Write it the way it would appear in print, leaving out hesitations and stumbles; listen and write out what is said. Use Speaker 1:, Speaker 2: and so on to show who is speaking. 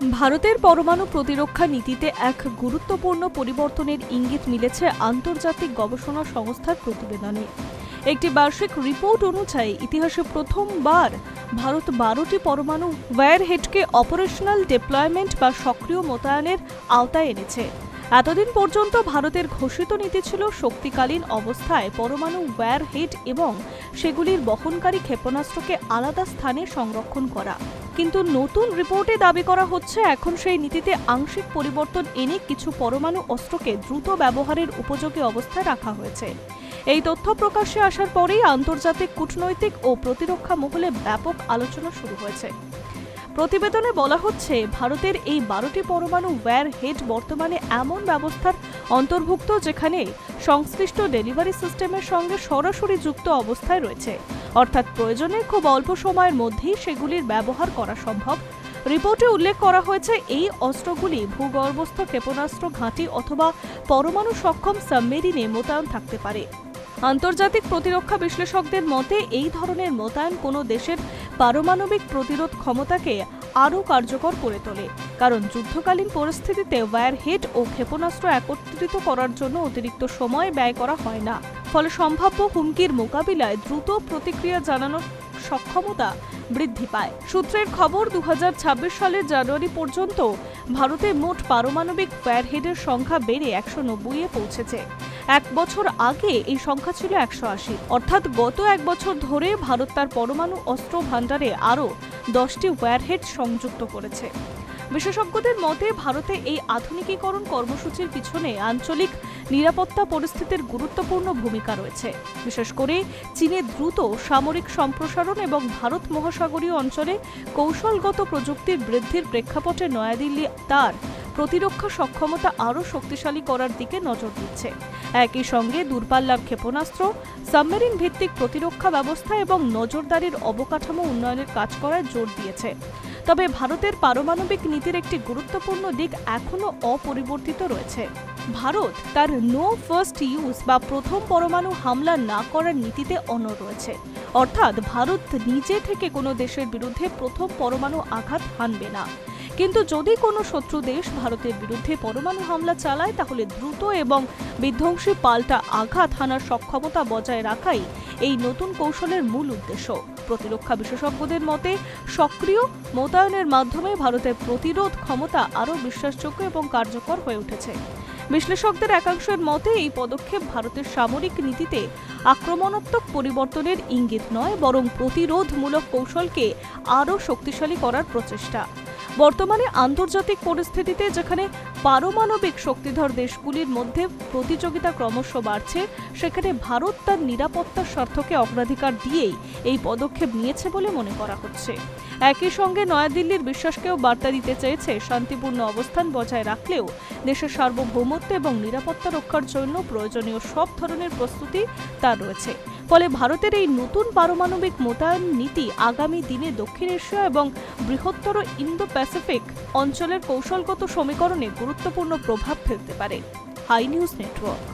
Speaker 1: ভারতের পরমাণু প্রতিরক্ষা নীতিতে এক গুরুত্বপূর্ণ পরিবর্তনের ইঙ্গিত মিলেছে আন্তর্জাতিক গবেষণা সংস্থার প্রতিবেদনে। একটি বার্ষিক রিপোর্ট অনুযায়ী ইতিহাসে প্রথমবার ভারত 12টি পরমাণু ওয়্যারহেডকে অপারেশনাল ডিপ্লয়মেন্ট বা সক্রিয় মোতায়েনের আওতায় এনেছে। এতদিন পর্যন্ত ভারতের ঘোষিত নীতি ছিল শক্তিকালীন অবস্থায় পরমাণু ওয়্যারহেড এবং সেগুলির বহনকারী ক্ষেপণাস্ত্রকে আলাদা স্থানে সংরক্ষণ করা। কিন্তু নতুন রিপোর্টে দাবি করা হচ্ছে এখন সেই নীতিতে আংশিক পরিবর্তন এনে কিছু পরমাণু অস্ত্রকে দ্রুত ব্যবহারের উপযোগী অবস্থায় রাখা হয়েছে। এই তথ্য প্রকাশ্যে আসার পরেই আন্তর্জাতিক কূটনৈতিক ও প্রতিরক্ষা মহলে ব্যাপক আলোচনা শুরু হয়েছে। প্রতিবেদনে বলা হচ্ছে ভারতের এই 12টি পরমাণু ওয়্যারহেড বর্তমানে এমন ব্যবস্থার অন্তর্ভুক্ত যেখানে সংশ্লিষ্ট ডেলিভারি সিস্টেমের সঙ্গে সরাসরি যুক্ত অবস্থায় রয়েছে, অর্থাৎ প্রয়োজনে খুব অল্প সময়ের মধ্যেই সেগুলির ব্যবহার করা সম্ভব। রিপোর্টে উল্লেখ করা হয়েছে এই অস্ত্রগুলি ভূগর্ভস্থ ক্ষেপণাস্ত্র ঘাঁটি অথবা পরমাণু সক্ষম সাবমেরিনে মোতায়েন থাকতে পারে। আন্তর্জাতিক প্রতিরক্ষা বিশ্লেষকদের মতে এই ধরনের মোতায়েন কোনো দেশের পারমাণবিক প্রতিরোধ ক্ষমতাকে আরও কার্যকর করে তোলে, কারণ যুদ্ধকালীন পরিস্থিতিতে ওয়্যারহেড ও ক্ষেপণাস্ত্র একত্রিত করার জন্য অতিরিক্ত সময় ব্যয় করা হয় না। ফলে সম্ভাব্য হুমকির মোকাবিলায় দ্রুত প্রতিক্রিয়া জানানোর সক্ষমতা বৃদ্ধি পায়। সূত্রের খবর 2026 সালের জানুয়ারি পর্যন্ত ভারতে মোট পারমাণবিক ওয়্যারহেডের সংখ্যা বেড়ে 190-এ পৌঁছেছে। এক বছর আগে এই সংখ্যা ছিল 180, অর্থাৎ গত এক বছর ধরে ভারত তার পরমাণু অস্ত্র ভাণ্ডারে আরও 10টি ওয়্যারহেড সংযুক্ত করেছে। বিশেষজ্ঞদের মতে ভারতে এই আধুনিকীকরণ কর্মসূচির পিছনে আঞ্চলিক নিরাপত্তা পরিস্থিতির গুরুত্বপূর্ণ ভূমিকা রয়েছে। বিশেষ করে চীনের দ্রুত সামরিক সম্প্রসারণ এবং ভারত মহাসাগরীয় অঞ্চলে কৌশলগত প্রযুক্তির বৃদ্ধির প্রেক্ষাপটে নয়াদিল্লি তার প্রতিরক্ষা সক্ষমতা আরও শক্তিশালী করার দিকে নজর দিচ্ছে। একই সঙ্গে দূরপাল্লার ক্ষেপণাস্ত্র, সাবমেরিন ভিত্তিক প্রতিরক্ষা ব্যবস্থা এবং নজরদারির অবকাঠামো উন্নয়নের কাজ করায় জোর দিয়েছে। তবে ভারতের পারমাণবিক নীতির একটি গুরুত্বপূর্ণ দিক এখনও অপরিবর্তিত রয়েছে। ভারত তার নো ফার্স্ট ইউজ বা প্রথম পরমাণু হামলা না করার নীতিতে অনড় রয়েছে, অর্থাৎ ভারত নিজে থেকে কোনো দেশের বিরুদ্ধে প্রথম পরমাণু আঘাত হানবে না। কিন্তু যদি কোনো শত্রু দেশ ভারতের বিরুদ্ধে পরমাণু হামলা চালায় তাহলে দ্রুত এবং বিধ্বংসী পাল্টা আঘাত হানার সক্ষমতা বজায় রাখাই এই নতুন কৌশলের মূল উদ্দেশ্য। প্রতিরক্ষা বিশেষজ্ঞদের মতে সক্রিয় মোতায়েনের মাধ্যমে ভারতের প্রতিরোধ ক্ষমতা আরও বিশ্বাসযোগ্য এবং কার্যকর হয়ে উঠেছে। বিশ্লেষকদের একাংশের মতে এই পদক্ষেপ ভারতের সামরিক নীতিতে আক্রমণাত্মক পরিবর্তনের ইঙ্গিত নয়, বরং প্রতিরোধমূলক কৌশলকে আরও শক্তিশালী করার প্রচেষ্টা। বর্তমানে আন্তর্জাতিক পরিস্থিতিতে যেখানে পারমাণবিক শক্তিধর দেশগুলির মধ্যে প্রতিযোগিতা ক্রমশ বাড়ছে, সেখানে ভারত তার নিরাপত্তার স্বার্থকে অগ্রাধিকার দিয়েই এই পদক্ষেপ নিয়েছে বলে মনে করা হচ্ছে। একই সঙ্গে নয়াদিল্লির বিশ্বাসকেও বার্তা দিতে চেয়েছে শান্তিপূর্ণ অবস্থান বজায় রাখলেও দেশের সার্বভৌমত্ব এবং নিরাপত্তা রক্ষার জন্য প্রয়োজনীয় সব ধরনের প্রস্তুতি তার রয়েছে। ফলে ভারতের এই নতুন পারমাণবিক মোতায়েন নীতি আগামী দিনে দক্ষিণ এশিয়া এবং বৃহত্তর ইন্দো প্যাসিফিক অঞ্চলের কৌশলগত সমীকরণে গুরুত্বপূর্ণ প্রভাব ফেলতে পারে। High news network.